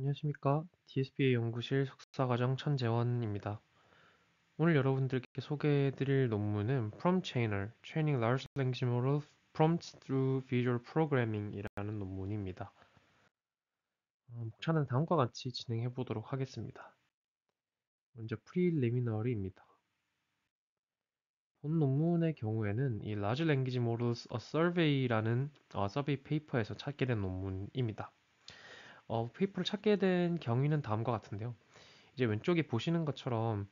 안녕하십니까. DSBA 연구실 석사과정 천재원입니다. 오늘 여러분들께 소개해드릴 논문은 Prompt Trainer, Training Large Language Model Prompts Through Visual Programming 이라는 논문입니다. 목차는 다음과 같이 진행해 보도록 하겠습니다. 먼저 프리리미너리입니다. 본 논문의 경우에는 이 Large Language Models A Survey라는 서베이 페이퍼에서 찾게 된 논문입니다. 페이퍼를 찾게 된 경위는 다음과 같은데요. 이제 왼쪽에 보시는 것처럼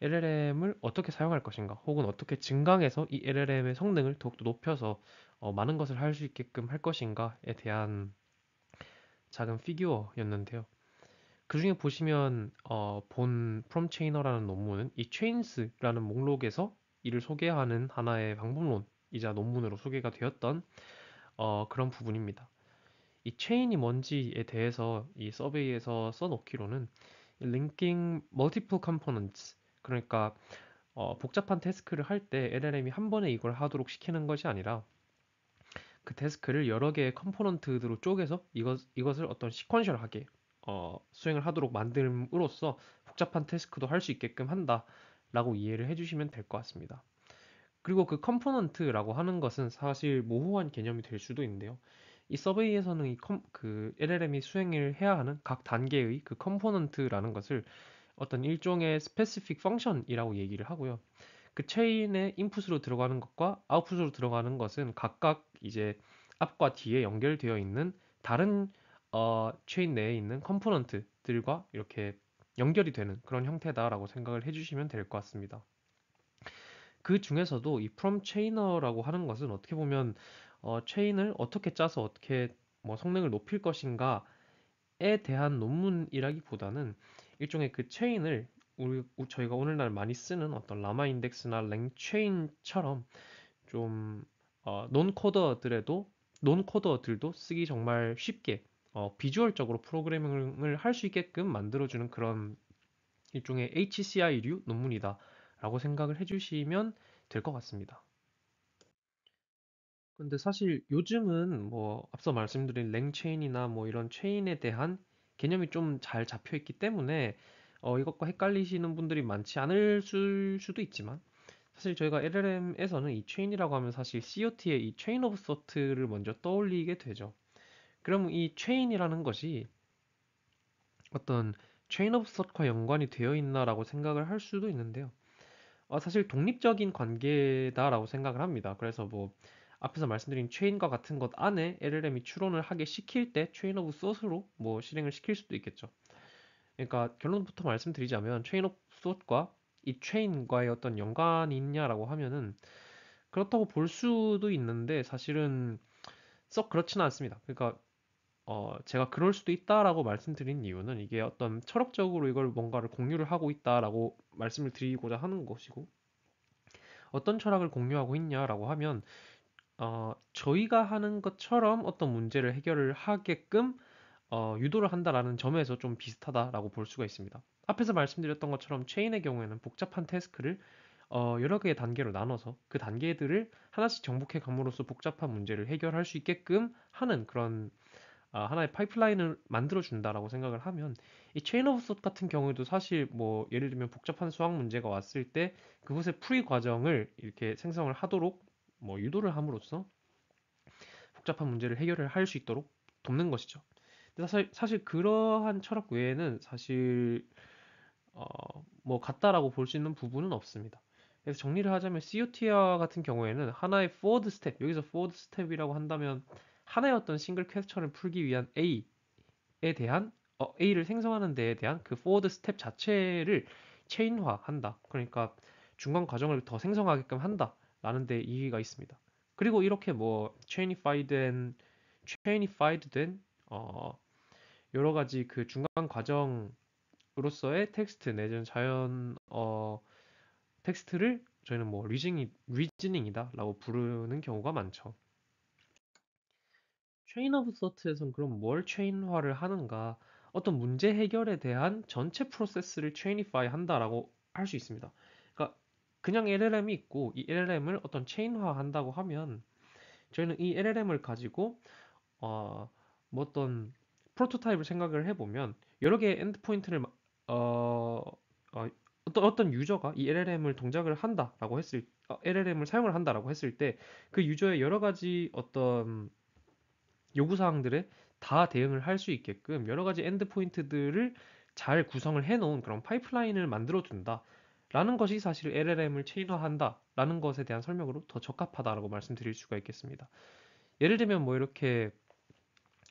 LLM을 어떻게 사용할 것인가, 혹은 어떻게 증강해서 이 LLM의 성능을 더욱더 높여서 많은 것을 할 수 있게끔 할 것인가에 대한 작은 피규어였는데요. 그 중에 보시면 본 프롬 체이너라는 논문은 이 체인스라는 목록에서 이를 소개하는 하나의 방법론이자 논문으로 소개가 되었던 그런 부분입니다. 이 체인이 뭔지에 대해서 이 서베이에서 써놓기로는 linking multiple components, 그러니까 복잡한 태스크를 할 때 LLM이 한 번에 이걸 하도록 시키는 것이 아니라 그 태스크를 여러 개의 컴포넌트로 쪼개서 이것을 어떤 시퀀셜하게 수행을 하도록 만듦으로써 복잡한 태스크도 할 수 있게끔 한다라고 이해를 해주시면 될 것 같습니다. 그리고 그 컴포넌트라고 하는 것은 사실 모호한 개념이 될 수도 있는데요. 이 서베이에서는 그 LLM이 수행을 해야 하는 각 단계의 그 컴포넌트라는 것을 어떤 일종의 specific function이라고 얘기를 하고요. 그 체인의 인풋으로 들어가는 것과 아웃풋으로 들어가는 것은 각각 이제 앞과 뒤에 연결되어 있는 다른 체인 내에 있는 컴포넌트들과 이렇게 연결이 되는 그런 형태다라고 생각을 해주시면 될 것 같습니다. 그 중에서도 이 프롬 체이너라고 하는 것은 어떻게 보면 체인을 어떻게 짜서 어떻게 뭐 성능을 높일 것인가에 대한 논문이라기보다는 일종의 그 체인을 저희가 오늘날 많이 쓰는 어떤 라마 인덱스나 랭체인처럼 좀 논코더들도 쓰기 정말 쉽게 비주얼적으로 프로그래밍을 할 수 있게끔 만들어주는 그런 일종의 HCI류 논문이다라고 생각을 해주시면 될 것 같습니다. 근데 사실 요즘은 뭐 앞서 말씀드린 랭체인이나 뭐 이런 체인에 대한 개념이 좀 잘 잡혀 있기 때문에 이것과 헷갈리시는 분들이 많지 않을 수도 있지만, 사실 저희가 LLM에서는 이 체인이라고 하면 사실 COT의 이 체인 오브 소트를 먼저 떠올리게 되죠. 그럼 이 체인이라는 것이 어떤 체인 오브 소트과 연관이 되어 있나라고 생각을 할 수도 있는데요. 사실 독립적인 관계다라고 생각을 합니다. 그래서 뭐 앞에서 말씀드린 체인과 같은 것 안에 LLM이 추론을 하게 시킬 때 체인 오브 소스로 뭐 실행을 시킬 수도 있겠죠. 그러니까 결론부터 말씀드리자면 체인 오브 소스과 이 체인과의 어떤 연관이 있냐라고 하면은 그렇다고 볼 수도 있는데 사실은 썩 그렇지는 않습니다. 그러니까 제가 그럴 수도 있다라고 말씀드린 이유는 이게 어떤 철학적으로 이걸 뭔가를 공유를 하고 있다라고 말씀을 드리고자 하는 것이고, 어떤 철학을 공유하고 있냐라고 하면 저희가 하는 것처럼 어떤 문제를 해결을 하게끔 유도를 한다라는 점에서 좀 비슷하다라고 볼 수가 있습니다. 앞에서 말씀드렸던 것처럼 체인의 경우에는 복잡한 태스크를 여러 개의 단계로 나눠서 그 단계들을 하나씩 정복해 감으로써 복잡한 문제를 해결할 수 있게끔 하는 그런 하나의 파이프라인을 만들어 준다라고 생각을 하면, 이 체인 오브 솥 같은 경우에도 사실 뭐 예를 들면 복잡한 수학 문제가 왔을 때 그것의 풀이 과정을 이렇게 생성을 하도록 뭐 유도를 함으로써 복잡한 문제를 해결을 할 수 있도록 돕는 것이죠. 근데 사실 그러한 철학 외에는 사실 어, 뭐 같다라고 볼 수 있는 부분은 없습니다. 그래서 정리를 하자면 COT와 같은 경우에는 하나의 forward step, 여기서 forward step이라고 한다면 하나의 어떤 싱글 퀘스천을 풀기 위한 A에 대한 A를 생성하는 데에 대한 그 forward step 자체를 체인화한다. 그러니까 중간 과정을 더 생성하게끔 한다라는 데 이의가 있습니다. 그리고 이렇게 뭐 chainified 된 여러 가지 그 중간 과정으로서의 텍스트 내지는 자연 텍스트를 저희는 뭐 리즈닝이다라고 부르는 경우가 많죠. 체인 오브 서트에선 그럼 뭘 체인화를 하는가? 어떤 문제 해결에 대한 전체 프로세스를 체인이파이 한다라고 할 수 있습니다. 그러니까 그냥 LLM이 있고 이 LLM을 어떤 체인화 한다고 하면 저희는 이 LLM을 가지고 뭐 어떤 프로토타입을 생각을 해보면 여러 개의 엔드포인트를 어, 어, 어떤 유저가 이 LLM을 동작을 한다라고 LLM을 사용을 한다라고 했을 때 그 유저의 여러 가지 어떤 요구사항들에 다 대응을 할 수 있게끔 여러 가지 엔드포인트들을 잘 구성을 해놓은 그런 파이프라인을 만들어 둔다. 라는 것이 사실 LLM을 체인화한다. 라는 것에 대한 설명으로 더 적합하다라고 말씀드릴 수가 있겠습니다. 예를 들면 뭐 이렇게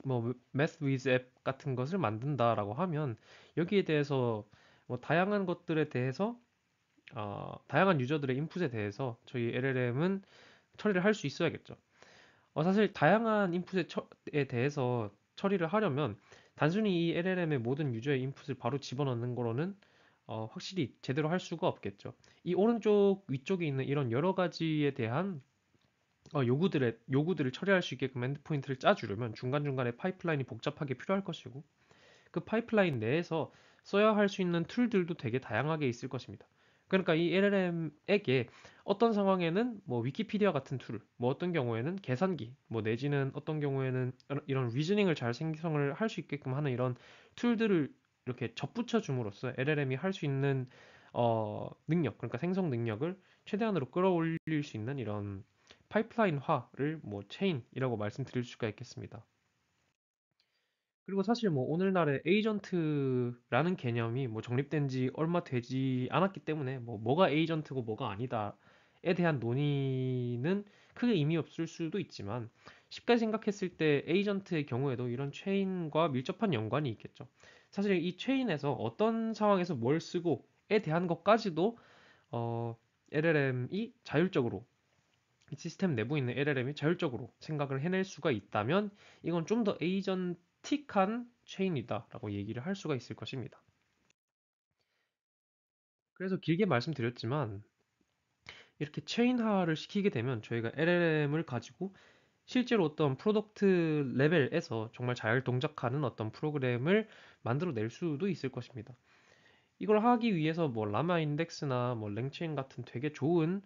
뭐 Math with App 같은 것을 만든다라고 하면 여기에 대해서 뭐 다양한 것들에 대해서 다양한 유저들의 인풋에 대해서 저희 LLM은 처리를 할 수 있어야겠죠. 사실 다양한 인풋에 대해서 처리를 하려면 단순히 이 LLM의 모든 유저의 인풋을 바로 집어넣는 거로는 확실히 제대로 할 수가 없겠죠. 이 오른쪽 위쪽에 있는 이런 여러 가지에 대한 요구들을 처리할 수 있게끔 엔드포인트를 짜주려면 중간중간에 파이프라인이 복잡하게 필요할 것이고 그 파이프라인 내에서 써야 할 수 있는 툴들도 되게 다양하게 있을 것입니다. 그러니까 이 LLM에게 어떤 상황에는 뭐 위키피디아 같은 툴, 뭐 어떤 경우에는 계산기, 뭐 내지는 어떤 경우에는 이런 리즈닝을 잘 생성을 할 수 있게끔 하는 이런 툴들을 이렇게 접붙여 줌으로써 LLM이 할 수 있는 능력, 그러니까 생성 능력을 최대한으로 끌어올릴 수 있는 이런 파이프라인화를 뭐 체인이라고 말씀드릴 수가 있겠습니다. 그리고 사실 뭐 오늘날의 에이전트라는 개념이 뭐 정립된 지 얼마 되지 않았기 때문에 뭐 뭐가 에이전트고 뭐가 아니다에 대한 논의는 크게 의미 없을 수도 있지만 쉽게 생각했을 때 에이전트의 경우에도 이런 체인과 밀접한 연관이 있겠죠. 사실 이 체인에서 어떤 상황에서 뭘 쓰고에 대한 것까지도 LLM이 자율적으로 이 시스템 내부에 있는 LLM이 자율적으로 생각을 해낼 수가 있다면 이건 좀 더 에이전틱한 체인이다라고 얘기를 할 수가 있을 것입니다. 그래서 길게 말씀드렸지만 이렇게 체인화를 시키게 되면 저희가 LLM을 가지고 실제로 어떤 프로덕트 레벨에서 정말 잘 동작하는 어떤 프로그램을 만들어낼 수도 있을 것입니다. 이걸 하기 위해서 뭐 라마 인덱스나 뭐 랭체인 같은 되게 좋은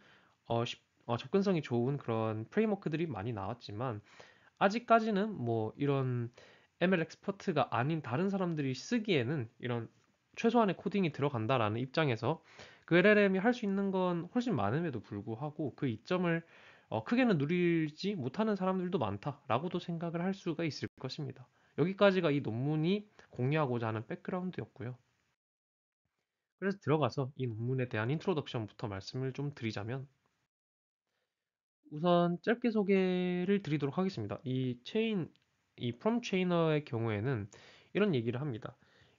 접근성이 좋은 그런 프레임워크들이 많이 나왔지만 아직까지는 뭐 이런 ML 엑스퍼트가 아닌 다른 사람들이 쓰기에는 이런 최소한의 코딩이 들어간다라는 입장에서 그 LLM이 할 수 있는 건 훨씬 많음에도 불구하고 그 이점을 크게는 누리지 못하는 사람들도 많다라고도 생각을 할 수가 있을 것입니다. 여기까지가 이 논문이 공유하고자 하는 백그라운드였고요. 그래서 들어가서 이 논문에 대한 인트로덕션부터 말씀을 좀 드리자면 우선 짧게 소개를 드리도록 하겠습니다. 이 프롬 체이너의 경우에는 이런 얘기를 합니다.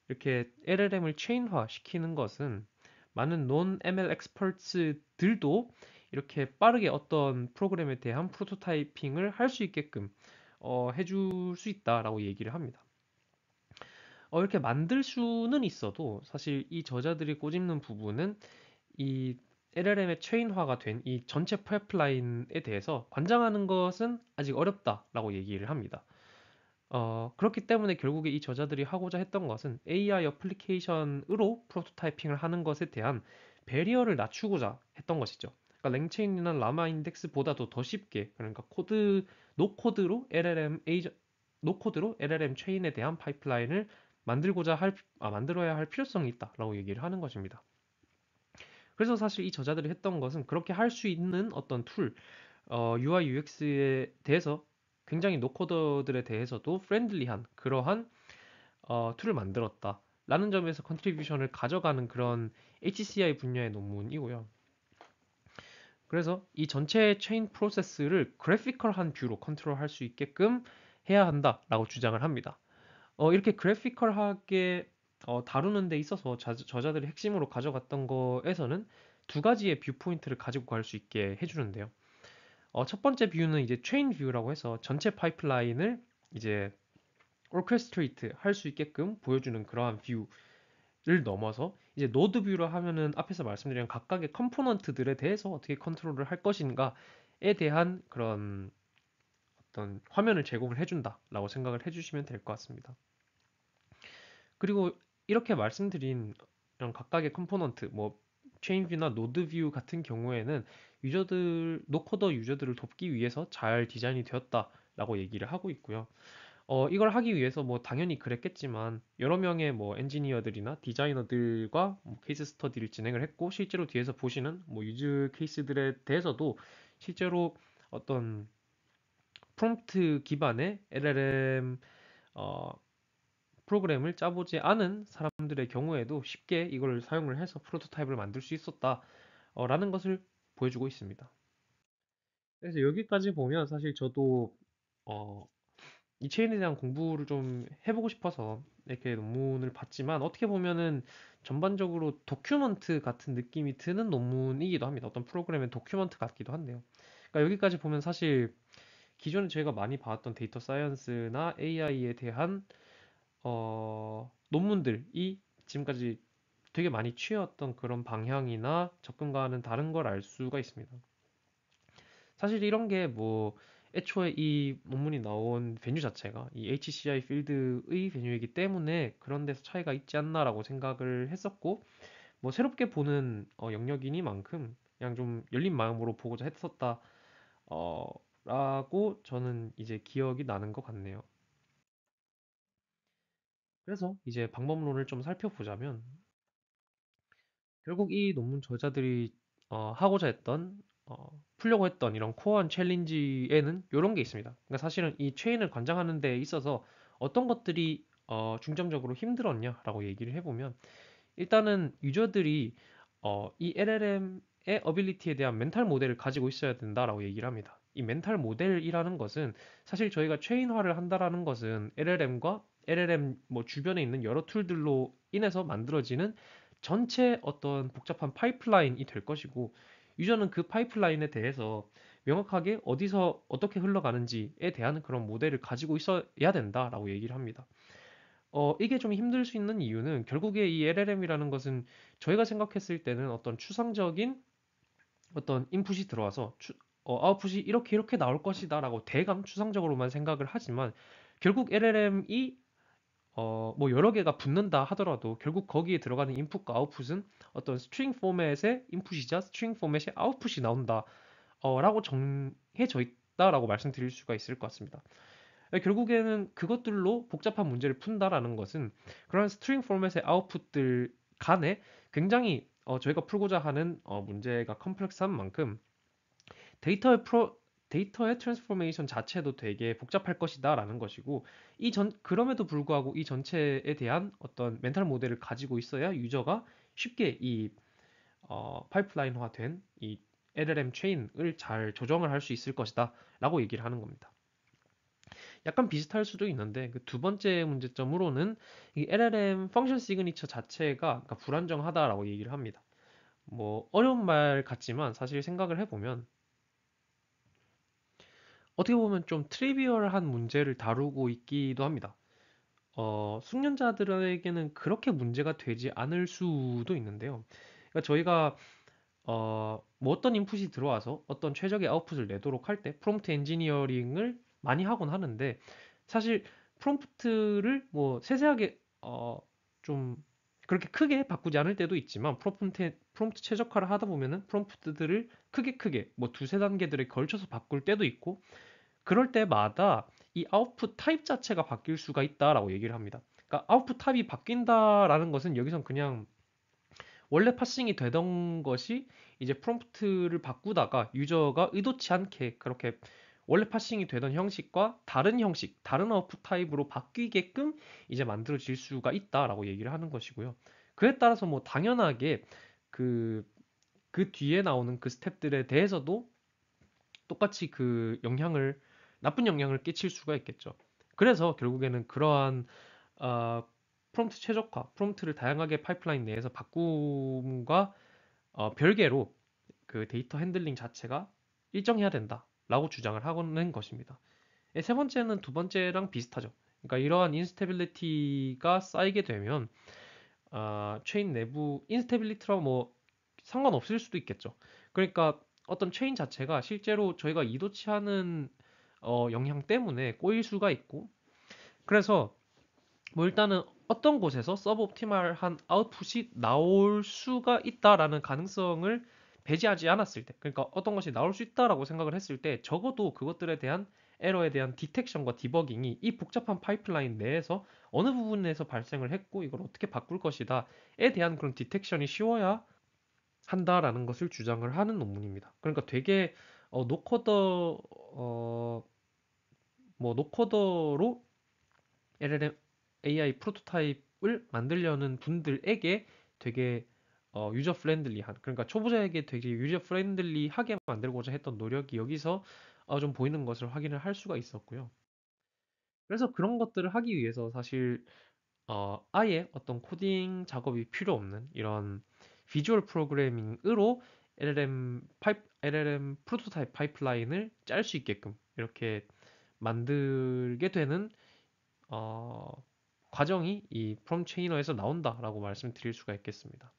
이렇게 LLM을 체인화 시키는 것은 많은 논 ML 엑스퍼츠들도 이렇게 빠르게 어떤 프로그램에 대한 프로토타이핑을 할 수 있게끔 해줄 수 있다라고 얘기를 합니다. 이렇게 만들 수는 있어도 사실 이 저자들이 꼬집는 부분은 이 LLM의 체인화가 된 이 전체 파이프라인에 대해서 관장하는 것은 아직 어렵다라고 얘기를 합니다. 그렇기 때문에 결국에 이 저자들이 하고자 했던 것은 AI 어플리케이션으로 프로토타이핑을 하는 것에 대한 배리어를 낮추고자 했던 것이죠. 그러니까 랭체인이나 라마 인덱스보다도 더 쉽게, 그러니까 노코드로 노코드로 LLM 체인에 대한 파이프라인을 만들어야 할 필요성이 있다라고 얘기를 하는 것입니다. 그래서 사실 이 저자들이 했던 것은 그렇게 할 수 있는 어떤 툴, UI UX에 대해서 굉장히 노코더들에 대해서도 프렌들리한 그러한 툴을 만들었다. 라는 점에서 컨트리뷰션을 가져가는 그런 HCI 분야의 논문이고요. 그래서 이 전체 체인 프로세스를 그래피컬한 뷰로 컨트롤할 수 있게끔 해야 한다라고 주장을 합니다. 이렇게 그래피컬하게 다루는 데 있어서 저자들이 핵심으로 가져갔던 거에서는 두 가지의 뷰 포인트를 가지고 갈 수 있게 해주는데요. 첫 번째 뷰는 이제 체인 뷰라고 해서 전체 파이프라인을 이제 오케스트레이트 할 수 있게끔 보여주는 그러한 뷰를 넘어서 이제 노드 뷰로 하면은 앞에서 말씀드린 각각의 컴포넌트들에 대해서 어떻게 컨트롤을 할 것인가에 대한 그런 어떤 화면을 제공을 해준다라고 생각을 해주시면 될 것 같습니다. 그리고 이렇게 말씀드린 이런 각각의 컴포넌트, 뭐 체인 뷰나 노드 뷰 같은 경우에는 노코더 유저들을 돕기 위해서 잘 디자인이 되었다라고 얘기를 하고 있고요. 이걸 하기 위해서 뭐 당연히 그랬겠지만 여러 명의 뭐 엔지니어들이나 디자이너들과 뭐 케이스 스터디를 진행을 했고 실제로 뒤에서 보시는 뭐 유즈 케이스들에 대해서도 실제로 어떤 프롬프트 기반의 LLM 어, 프로그램을 짜보지 않은 사람들의 경우에도 쉽게 이걸 사용을 해서 프로토타입을 만들 수 있었다라는 것을 보여주고 있습니다. 그래서 여기까지 보면 사실 저도 어, 이 체인에 대한 공부를 좀 해보고 싶어서 이렇게 논문을 봤지만 어떻게 보면은 전반적으로 도큐먼트 같은 느낌이 드는 논문이기도 합니다. 어떤 프로그램의 도큐먼트 같기도 한데요. 그러니까 여기까지 보면 사실 기존에 저희가 많이 봐왔던 데이터 사이언스나 AI에 대한 논문들이 지금까지 되게 많이 취해왔던 그런 방향이나 접근과는 다른 걸 알 수가 있습니다. 사실 이런 게 뭐 애초에 이 논문이 나온 베뉴 자체가 이 HCI 필드의 베뉴이기 때문에 그런 데서 차이가 있지 않나라고 생각을 했었고 뭐 새롭게 보는 영역이니만큼 그냥 좀 열린 마음으로 보고자 했었다 어, 라고 저는 이제 기억이 나는 것 같네요. 그래서 이제 방법론을 좀 살펴보자면 결국 이 논문 저자들이 하고자 했던 풀려고 했던 이런 코어한 챌린지에는 이런 게 있습니다. 그러니까 사실은 이 체인을 관장하는 데 있어서 어떤 것들이 중점적으로 힘들었냐라고 얘기를 해보면 일단은 유저들이 이 LLM의 어빌리티에 대한 멘탈 모델을 가지고 있어야 된다라고 얘기를 합니다. 이 멘탈 모델이라는 것은 사실 저희가 체인화를 한다라는 것은 LLM과 LLM 뭐 주변에 있는 여러 툴들로 인해서 만들어지는 전체 어떤 복잡한 파이프라인이 될 것이고 유저는 그 파이프라인에 대해서 명확하게 어디서 어떻게 흘러가는지에 대한 그런 모델을 가지고 있어야 된다라고 얘기를 합니다. 이게 좀 힘들 수 있는 이유는 결국에 이 LLM이라는 것은 저희가 생각했을 때는 어떤 추상적인 어떤 인풋이 들어와서 아웃풋이 이렇게 이렇게 나올 것이다라고 대강 추상적으로만 생각을 하지만 결국 LLM이 뭐 여러 개가 붙는다 하더라도 결국 거기에 들어가는 인풋과 아웃풋은 어떤 스트링 포맷의 인풋이자 스트링 포맷의 아웃풋이 나온다 라고 정해져 있다라고 말씀드릴 수가 있을 것 같습니다. 결국에는 그것들로 복잡한 문제를 푼다라는 것은 그런 스트링 포맷의 아웃풋들 간에 굉장히 저희가 풀고자 하는 문제가 컴플렉스한 만큼 데이터의 프로 데이터의 트랜스포메이션 자체도 되게 복잡할 것이다라는 것이고 그럼에도 불구하고 이 전체에 대한 어떤 멘탈 모델을 가지고 있어야 유저가 쉽게 이 파이프라인화된 이 LLM 체인을 잘 조정을 할 수 있을 것이다라고 얘기를 하는 겁니다. 약간 비슷할 수도 있는데 그 두 번째 문제점으로는 이 LLM 펑션 시그니처 자체가 그러니까 불안정하다라고 얘기를 합니다. 뭐 어려운 말 같지만 사실 생각을 해보면 어떻게 보면 좀 트리비얼한 문제를 다루고 있기도 합니다. 숙련자들에게는 그렇게 문제가 되지 않을 수도 있는데요. 그러니까 저희가 뭐 어떤 인풋이 들어와서 어떤 최적의 아웃풋을 내도록 할 때 프롬프트 엔지니어링을 많이 하곤 하는데 사실 프롬프트를 뭐 세세하게 좀 그렇게 크게 바꾸지 않을 때도 있지만 프롬프트 최적화를 하다 보면은 프롬프트들을 크게 뭐 두세 단계들에 걸쳐서 바꿀 때도 있고 그럴 때마다 이 아웃풋 타입 자체가 바뀔 수가 있다라고 얘기를 합니다. 그러니까 아웃풋 타입이 바뀐다라는 것은 여기선 그냥 원래 파싱이 되던 것이 이제 프롬프트를 바꾸다가 유저가 의도치 않게 그렇게 원래 파싱이 되던 형식과 다른 형식, 다른 아웃풋 타입으로 바뀌게끔 이제 만들어질 수가 있다라고 얘기를 하는 것이고요. 그에 따라서 뭐 당연하게 그, 그 뒤에 나오는 그 스텝들에 대해서도 똑같이 나쁜 영향을 끼칠 수가 있겠죠. 그래서 결국에는 그러한 어, 프롬프트 최적화, 프롬프트를 다양하게 파이프라인 내에서 바꿈과 별개로 그 데이터 핸들링 자체가 일정해야 된다라고 주장을 하는 것입니다. 세 번째는 두 번째랑 비슷하죠. 그러니까 이러한 인스테빌리티가 쌓이게 되면 체인 내부 인스테빌리티라고 뭐 상관없을 수도 있겠죠. 그러니까 어떤 체인 자체가 실제로 저희가 이도치 않은 영향 때문에 꼬일 수가 있고 그래서 뭐 일단은 어떤 곳에서 서브 옵티멀한 아웃풋이 나올 수가 있다라는 가능성을 배제하지 않았을 때, 그러니까 어떤 것이 나올 수 있다라고 생각을 했을 때, 적어도 그것들에 대한 에러에 대한 디텍션과 디버깅이 이 복잡한 파이프라인 내에서 어느 부분에서 발생을 했고 이걸 어떻게 바꿀 것이다에 대한 그런 디텍션이 쉬워야 한다라는 것을 주장을 하는 논문입니다. 그러니까 되게 노코더 뭐 노코더로 LLM AI 프로토타입을 만들려는 분들에게 되게 유저 프렌들리한, 그러니까 초보자에게 되게 유저 프렌들리하게 만들고자 했던 노력이 여기서 좀 보이는 것을 확인을 할 수가 있었고요. 그래서 그런 것들을 하기 위해서 사실 아예 어떤 코딩 작업이 필요 없는 이런 비주얼 프로그래밍으로 LLM 프로토타입 파이프라인을 짤 수 있게끔 이렇게 만들게 되는 어, 과정이 이 프롬 체이너에서 나온다라고 말씀드릴 수가 있겠습니다.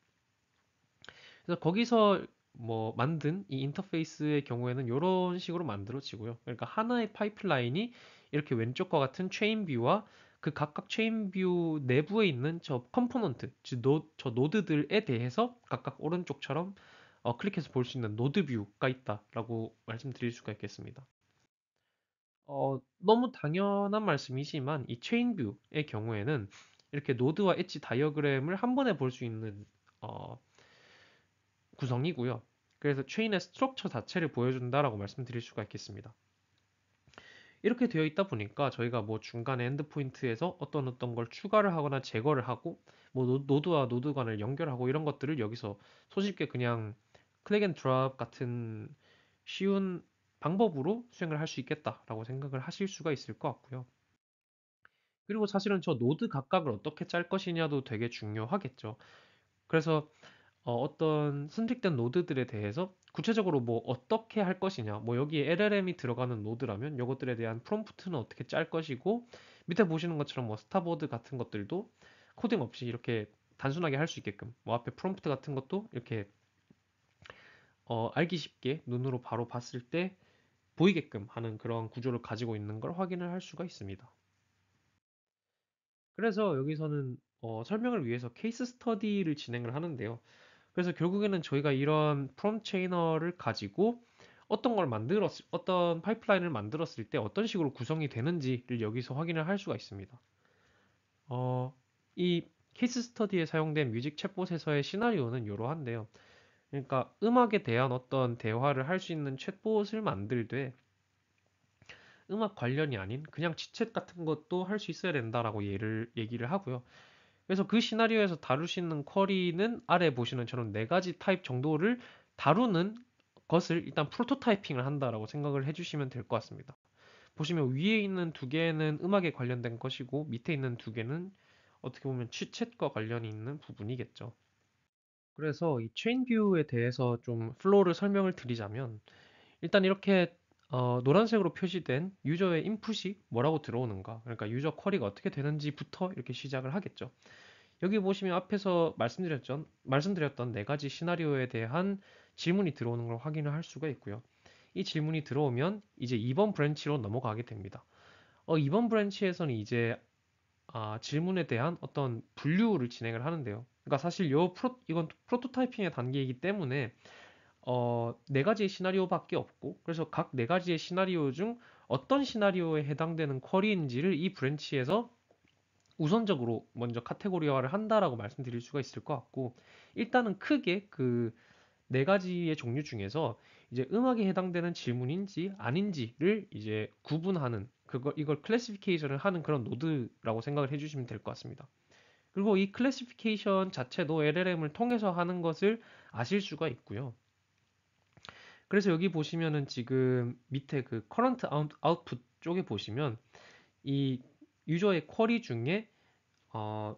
그래서 거기서 뭐 만든 이 인터페이스의 경우에는 이런 식으로 만들어지고요. 그러니까 하나의 파이프라인이 이렇게 왼쪽과 같은 체인 뷰와 그 각각 체인 뷰 내부에 있는 저 컴포넌트, 즉 저 노드들에 대해서 각각 오른쪽처럼 클릭해서 볼 수 있는 노드 뷰가 있다라고 말씀드릴 수가 있겠습니다. 너무 당연한 말씀이지만 이 체인 뷰의 경우에는 이렇게 노드와 엣지 다이어그램을 한 번에 볼 수 있는 어, 구성이고요. 그래서 체인의 스트럭처 자체를 보여준다라고 말씀드릴 수가 있겠습니다. 이렇게 되어 있다 보니까 저희가 뭐 중간에 엔드포인트에서 어떤 걸 추가를 하거나 제거를 하고 뭐 노드와 노드 간을 연결하고 이런 것들을 여기서 손쉽게 그냥 클릭 앤 드롭 같은 쉬운 방법으로 수행을 할 수 있겠다라고 생각을 하실 수가 있을 것 같고요. 그리고 사실은 저 노드 각각을 어떻게 짤 것이냐도 되게 중요하겠죠. 그래서 떤 선택된 노드들에 대해서 구체적으로 뭐 어떻게 할 것이냐, 뭐 여기에 LLM이 들어가는 노드라면 이것들에 대한 프롬프트는 어떻게 짤 것이고, 밑에 보시는 것처럼 뭐 스타보드 같은 것들도 코딩 없이 이렇게 단순하게 할 수 있게끔, 뭐 앞에 프롬프트 같은 것도 이렇게 알기 쉽게 눈으로 바로 봤을 때 보이게끔 하는 그런 구조를 가지고 있는 걸 확인을 할 수가 있습니다. 그래서 여기서는 설명을 위해서 케이스 스터디를 진행을 하는데요. 그래서 결국에는 저희가 이런 프롬 체이너를 가지고 어떤 파이프라인을 만들었을 때 어떤 식으로 구성이 되는지를 여기서 확인을 할 수가 있습니다. 이 케이스 스터디에 사용된 뮤직 챗봇에서의 시나리오는 이러한데요. 그러니까 음악에 대한 어떤 대화를 할 수 있는 챗봇을 만들되 음악 관련이 아닌 그냥 지챗 같은 것도 할 수 있어야 된다라고 얘기를 하고요. 그래서 그 시나리오에서 다룰 수 있는 쿼리는 아래 보시는 저런 네 가지 타입 정도를 다루는 것을 일단 프로토타이핑을 한다라고 생각을 해주시면 될 것 같습니다. 보시면 위에 있는 두 개는 음악에 관련된 것이고 밑에 있는 두 개는 어떻게 보면 취챗과 관련이 있는 부분이겠죠. 그래서 이 체인 뷰에 대해서 좀 플로우를 설명을 드리자면 일단 이렇게 노란색으로 표시된 유저의 인풋이 뭐라고 들어오는가, 그러니까 유저 쿼리가 어떻게 되는지부터 이렇게 시작을 하겠죠. 여기 보시면 앞에서 말씀드렸던 네 가지 시나리오에 대한 질문이 들어오는 걸 확인을 할 수가 있고요. 이 질문이 들어오면 이제 2번 브랜치로 넘어가게 됩니다. 2번 브랜치에서는 이제 질문에 대한 어떤 분류를 진행을 하는데요. 그러니까 사실 이건 프로토타이핑의 단계이기 때문에 네 가지의 시나리오밖에 없고, 그래서 각 네 가지의 시나리오 중 어떤 시나리오에 해당되는 쿼리인지를 이 브랜치에서 우선적으로 먼저 카테고리화를 한다라고 말씀드릴 수가 있을 것 같고, 일단은 크게 그 네 가지의 종류 중에서 이제 음악에 해당되는 질문인지 아닌지를 이제 구분하는 이걸 클래시피케이션을 하는 그런 노드라고 생각을 해주시면 될 것 같습니다. 그리고 이 클래시피케이션 자체도 LLM을 통해서 하는 것을 아실 수가 있고요. 그래서 여기 보시면은 지금 밑에 그 current output 쪽에 보시면 이 유저의 쿼리 중에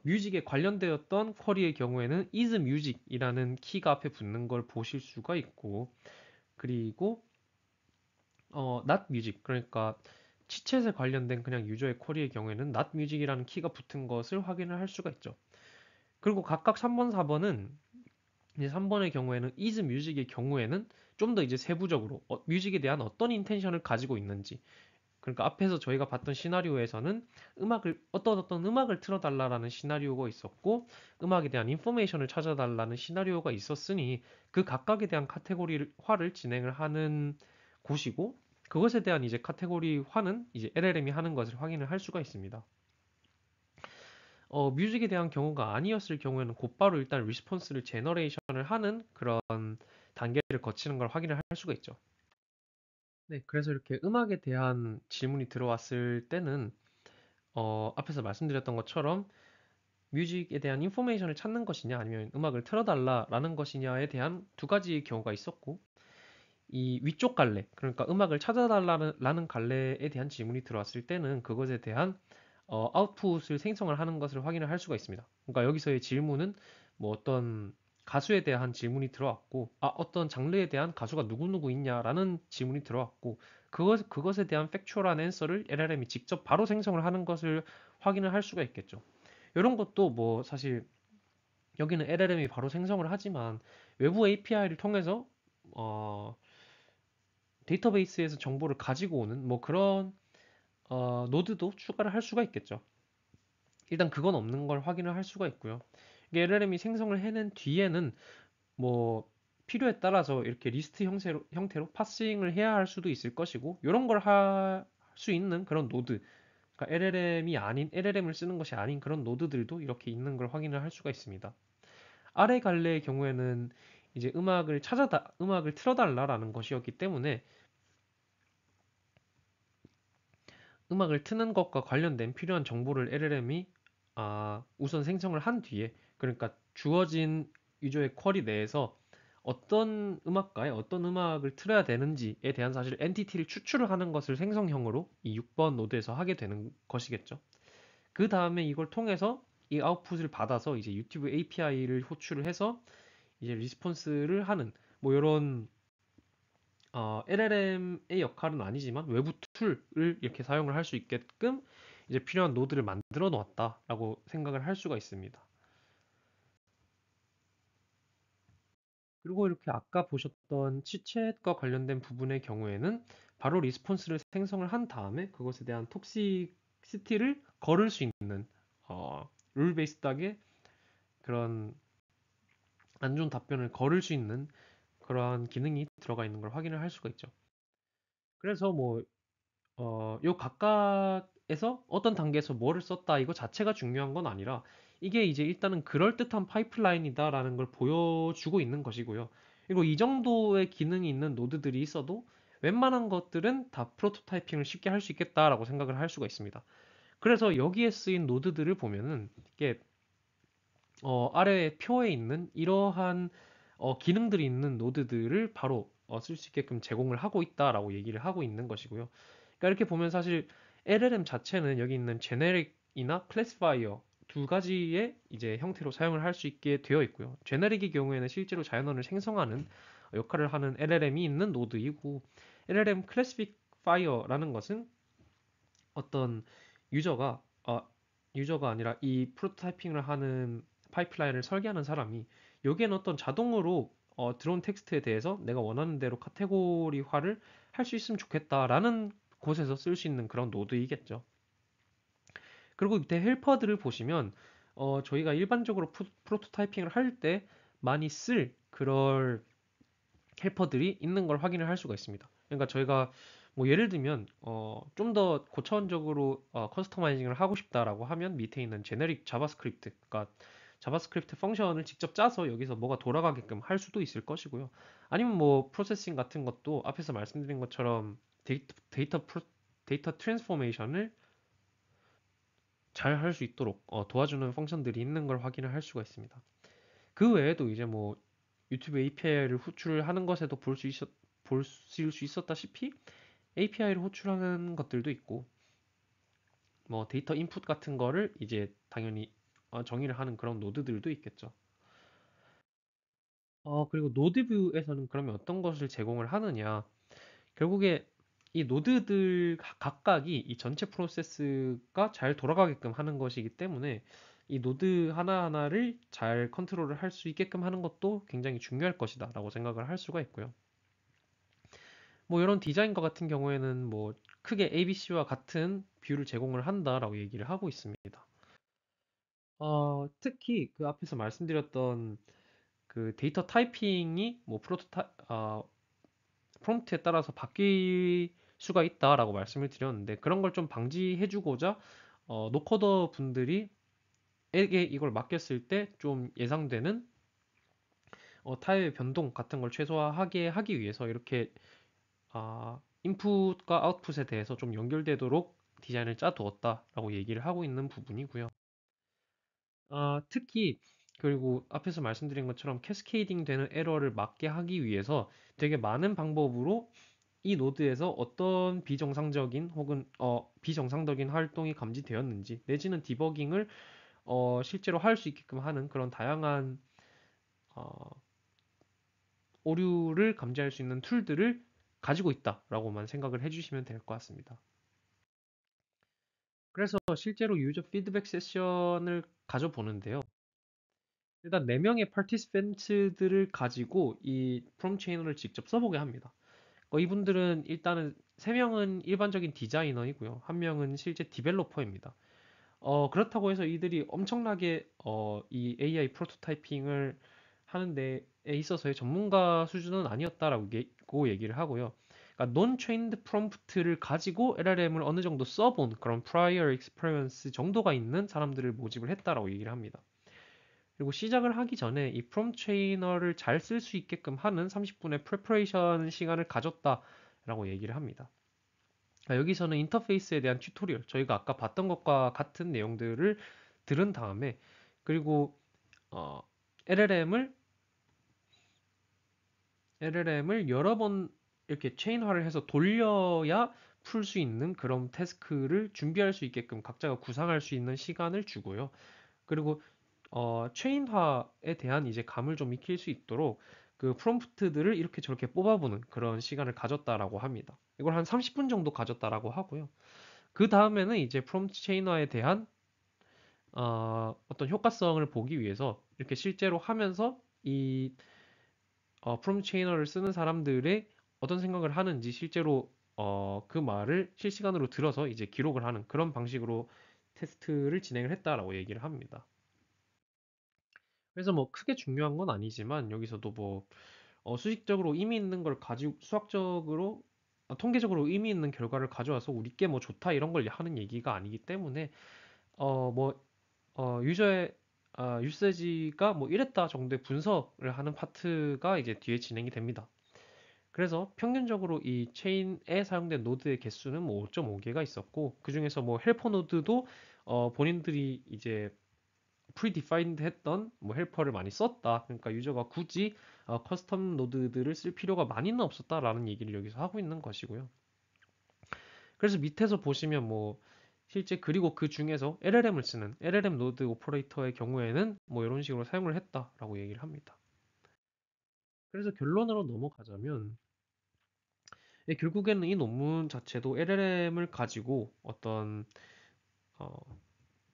뮤직에 관련되었던 쿼리의 경우에는 is music이라는 키가 앞에 붙는 걸 보실 수가 있고, 그리고 not music, 그러니까 치챗에 관련된 그냥 유저의 쿼리의 경우에는 not music이라는 키가 붙은 것을 확인을 할 수가 있죠. 그리고 각각 3번, 4번은 이제 3번의 경우에는 is music의 경우에는 좀 더 이제 세부적으로 뮤직에 대한 어떤 인텐션을 가지고 있는지, 그러니까 앞에서 저희가 봤던 시나리오에서는 어떤 음악을 틀어달라라는 시나리오가 있었고, 음악에 대한 인포메이션을 찾아달라는 시나리오가 있었으니 그 각각에 대한 카테고리화를 진행을 하는 곳이고, 그것에 대한 이제 카테고리화는 이제 LLM이 하는 것을 확인을 할 수가 있습니다. 뮤직에 대한 경우가 아니었을 경우에는 곧바로 일단 리스폰스를 제너레이션을 하는 그런 단계를 거치는 걸 확인을 할 수가 있죠. 네, 그래서 이렇게 음악에 대한 질문이 들어왔을 때는 앞에서 말씀드렸던 것처럼 뮤직에 대한 인포메이션을 찾는 것이냐 아니면 음악을 틀어달라라는 것이냐에 대한 두 가지의 경우가 있었고 이 위쪽 갈래 그러니까 음악을 찾아달라는 갈래에 대한 질문이 들어왔을 때는 그것에 대한 아웃풋을 생성을 하는 것을 확인을 할 수가 있습니다. 그러니까 여기서의 질문은 뭐 어떤 가수에 대한 질문이 들어왔고, 어떤 장르에 대한 가수가 누구누구 있냐라는 질문이 들어왔고, 그것에 대한 팩추얼한 앤서를 LLM이 직접 바로 생성을 하는 것을 확인을 할 수가 있겠죠. 이런 것도 뭐 사실 여기는 LLM이 바로 생성을 하지만 외부 API를 통해서 어, 데이터베이스에서 정보를 가지고 오는 뭐 그런 노드도 추가를 할 수가 있겠죠. 일단 그건 없는 걸 확인을 할 수가 있고요. 이게 LLM이 생성을 해낸 뒤에는 뭐 필요에 따라서 이렇게 리스트 형태로 파싱을 해야 할 수도 있을 것이고 이런 걸 할 수 있는 그런 노드 그러니까 LLM이 아닌 LLM을 쓰는 것이 아닌 그런 노드들도 이렇게 있는 걸 확인을 할 수가 있습니다. 아래 갈래의 경우에는 이제 음악을 틀어달라라는 것이었기 때문에 음악을 트는 것과 관련된 필요한 정보를 LLM이 우선 생성을 한 뒤에 그러니까 주어진 유저의 쿼리 내에서 어떤 음악가의 어떤 음악을 틀어야 되는지에 대한 사실 엔티티를 추출을 하는 것을 생성형으로 이 6번 노드에서 하게 되는 것이겠죠. 그 다음에 이걸 통해서 이 아웃풋을 받아서 이제 유튜브 API를 호출을 해서 이제 리스폰스를 하는 뭐 이런 LLM의 역할은 아니지만 외부 툴을 이렇게 사용을 할 수 있게끔 이제 필요한 노드를 만들어 놓았다라고 생각을 할 수가 있습니다. 그리고 이렇게 아까 보셨던 치챗과 관련된 부분의 경우에는 바로 리스폰스를 생성을 한 다음에 그것에 대한 톡시시티를 걸을 수 있는 룰 베이스드하게 그런 안 좋은 답변을 걸을 수 있는 그러한 기능이 들어가 있는 걸 확인을 할 수가 있죠. 그래서 뭐 요 각각에서 어떤 단계에서 뭐를 썼다 이거 자체가 중요한 건 아니라 이게 이제 일단은 그럴듯한 파이프라인이다라는 걸 보여주고 있는 것이고요. 그리고 이 정도의 기능이 있는 노드들이 있어도 웬만한 것들은 다 프로토타이핑을 쉽게 할 수 있겠다라고 생각을 할 수가 있습니다. 그래서 여기에 쓰인 노드들을 보면은 이게 아래 표에 있는 이러한 기능들이 있는 노드들을 바로 쓸 수 있게끔 제공을 하고 있다라고 얘기를 하고 있는 것이고요. 그러니까 이렇게 보면 사실 LLM 자체는 여기 있는 제네릭이나 클래시파이어 두 가지의 이제 형태로 사용을 할 수 있게 되어 있고요. 제네릭의 경우에는 실제로 자연어를 생성하는 역할을 하는 LLM이 있는 노드이고 LLM 클래시파이어라는 것은 어떤 유저가 유저가 아니라 이 프로토타이핑을 하는 파이프라인을 설계하는 사람이 여기에는 어떤 자동으로 들어온 텍스트에 대해서 내가 원하는 대로 카테고리화를 할 수 있으면 좋겠다라는 곳에서 쓸 수 있는 그런 노드이겠죠. 그리고 밑에 헬퍼들을 보시면 저희가 일반적으로 프로토타이핑을 할 때 많이 쓸 그럴 헬퍼들이 있는 걸 확인을 할 수가 있습니다. 그러니까 저희가 뭐 예를 들면 좀 더 고차원적으로 커스터마이징을 하고 싶다라고 하면 밑에 있는 제네릭 자바스크립트, 그러니까 자바스크립트 펑션을 직접 짜서 여기서 뭐가 돌아가게끔 할 수도 있을 것이고요. 아니면 뭐 프로세싱 같은 것도 앞에서 말씀드린 것처럼 데이터 트랜스포메이션을 잘 할 수 있도록 도와주는 펑션들이 있는 걸 확인을 할 수가 있습니다. 그 외에도 이제 뭐 유튜브 API를 호출하는 것에도 볼 수 있었다시피 API를 호출하는 것들도 있고 뭐 데이터 인풋 같은 거를 이제 당연히 정의를 하는 그런 노드들도 있겠죠. 그리고 노드 뷰에서는 그러면 어떤 것을 제공을 하느냐? 결국에 이 노드들 각각이 이 전체 프로세스가 잘 돌아가게끔 하는 것이기 때문에 이 노드 하나하나를 잘 컨트롤을 할 수 있게끔 하는 것도 굉장히 중요할 것이다라고 생각을 할 수가 있고요. 뭐 이런 디자인과 같은 경우에는 뭐 크게 ABC와 같은 뷰를 제공을 한다라고 얘기를 하고 있습니다. 특히 그 앞에서 말씀드렸던 그 데이터 타이핑이 뭐 프롬프트에 따라서 바뀔 수가 있다라고 말씀을 드렸는데 그런 걸 좀 방지해주고자 노코더 분들이 에게 이걸 맡겼을 때 좀 예상되는 타입의 변동 같은 걸 최소화하게 하기 위해서 이렇게 인풋과 아웃풋에 대해서 좀 연결되도록 디자인을 짜두었다라고 얘기를 하고 있는 부분이고요. 특히 그리고 앞에서 말씀드린 것처럼 캐스케이딩 되는 에러를 막게 하기 위해서 되게 많은 방법으로 이 노드에서 어떤 비정상적인 혹은 비정상적인 활동이 감지되었는지 내지는 디버깅을 실제로 할 수 있게끔 하는 그런 다양한 어, 오류를 감지할 수 있는 툴들을 가지고 있다라고만 생각을 해주시면 될 것 같습니다. 그래서 실제로 유저 피드백 세션을 가져보는데요. 일단 4명의 파티시펜트들을 가지고 이 프롬 체이너를 직접 써보게 합니다. 이분들은 일단은 3명은 일반적인 디자이너이고요. 1명은 실제 디벨로퍼입니다. 그렇다고 해서 이들이 엄청나게 이 AI 프로토타이핑을 하는 데에 있어서의 전문가 수준은 아니었다라고 얘기를 하고요. 그러니까 non-trained prompt를 가지고 LLM을 어느 정도 써본 그런 prior experience 정도가 있는 사람들을 모집을 했다라고 얘기를 합니다. 그리고 시작을 하기 전에 이 프롬프트 트레이너를 잘 쓸 수 있게끔 하는 30분의 프레퍼레이션 시간을 가졌다라고 얘기를 합니다. 여기서는 인터페이스에 대한 튜토리얼, 저희가 아까 봤던 것과 같은 내용들을 들은 다음에 그리고 어, LLM을 여러 번 이렇게 체인화를 해서 돌려야 풀 수 있는 그런 태스크를 준비할 수 있게끔 각자가 구상할 수 있는 시간을 주고요. 그리고 체인화에 대한 이제 감을 좀 익힐 수 있도록 그 프롬프트들을 이렇게 저렇게 뽑아보는 그런 시간을 가졌다라고 합니다. 이걸 한 30분 정도 가졌다라고 하고요. 그 다음에는 이제 프롬프트 체인화에 대한 어떤 효과성을 보기 위해서 이렇게 실제로 하면서 이 프롬프트 체인화를 쓰는 사람들의 어떤 생각을 하는지 실제로 그 말을 실시간으로 들어서 이제 기록을 하는 그런 방식으로 테스트를 진행을 했다라고 얘기를 합니다. 그래서 뭐 크게 중요한 건 아니지만 여기서도 뭐 수식적으로 의미 있는 걸 가지고 수학적으로 통계적으로 의미 있는 결과를 가져와서 우리께 뭐 좋다 이런 걸 하는 얘기가 아니기 때문에 뭐 유저의 유세지가 뭐 이랬다 정도의 분석을 하는 파트가 이제 뒤에 진행이 됩니다. 그래서 평균적으로 이 체인에 사용된 노드의 개수는 뭐 5.5개가 있었고 그중에서 뭐 헬퍼 노드도 본인들이 이제 프리디파인드 했던 뭐 헬퍼를 많이 썼다. 그러니까 유저가 굳이 커스텀 노드들을 쓸 필요가 많이는 없었다라는 얘기를 여기서 하고 있는 것이고요. 그래서 밑에서 보시면 뭐 실제 그리고 그 중에서 LLM을 쓰는 LLM 노드 오퍼레이터의 경우에는 뭐 이런 식으로 사용을 했다라고 얘기를 합니다. 그래서 결론으로 넘어가자면 결국에는 이 논문 자체도 LLM을 가지고 어떤 어,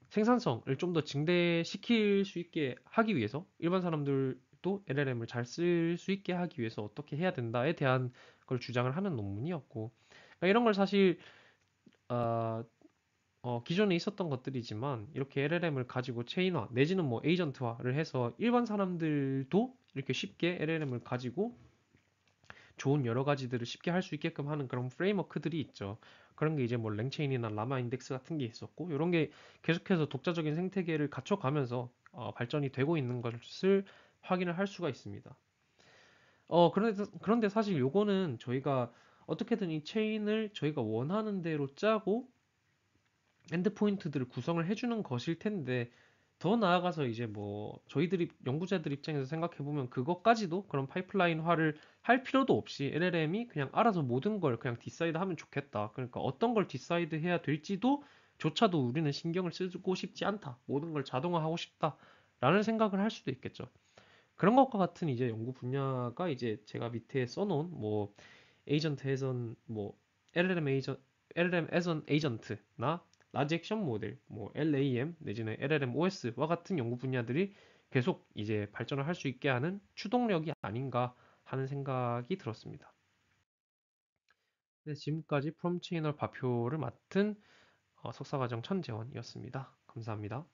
생산성을 좀 더 증대시킬 수 있게 하기 위해서 일반 사람들도 LLM을 잘 쓸 수 있게 하기 위해서 어떻게 해야 된다에 대한 걸 주장을 하는 논문이었고 그러니까 이런 걸 사실 어, 기존에 있었던 것들이지만 이렇게 LLM을 가지고 체인화 내지는 뭐 에이전트화를 해서 일반 사람들도 이렇게 쉽게 LLM을 가지고 좋은 여러 가지들을 쉽게 할 수 있게끔 하는 그런 프레임워크들이 있죠. 그런 게 이제 뭐 랭체인이나 라마 인덱스 같은 게 있었고 이런 게 계속해서 독자적인 생태계를 갖춰가면서 발전이 되고 있는 것을 확인을 할 수가 있습니다. 그런데 사실 요거는 저희가 어떻게든 이 체인을 저희가 원하는 대로 짜고 엔드포인트들을 구성을 해주는 것일 텐데 더 나아가서 이제 뭐 저희들이 연구자들 입장에서 생각해 보면 그것까지도 그런 파이프라인화를 할 필요도 없이 LLM이 그냥 알아서 모든 걸 그냥 디사이드 하면 좋겠다. 그러니까 어떤 걸 디사이드 해야 될지도 조차도 우리는 신경을 쓰고 싶지 않다. 모든 걸 자동화하고 싶다라는 생각을 할 수도 있겠죠. 그런 것과 같은 이제 연구 분야가 이제 제가 밑에 써놓은 뭐 에이전트 해선 뭐 LLM 애선 에이전트나 라지 액션 모델 뭐 LAM 내지는 LLM OS와 같은 연구 분야들이 계속 이제 발전을 할 수 있게 하는 추동력이 아닌가 하는 생각이 들었습니다. 네, 지금까지 프롬체이널 발표를 맡은 석사과정 천재원이었습니다. 감사합니다.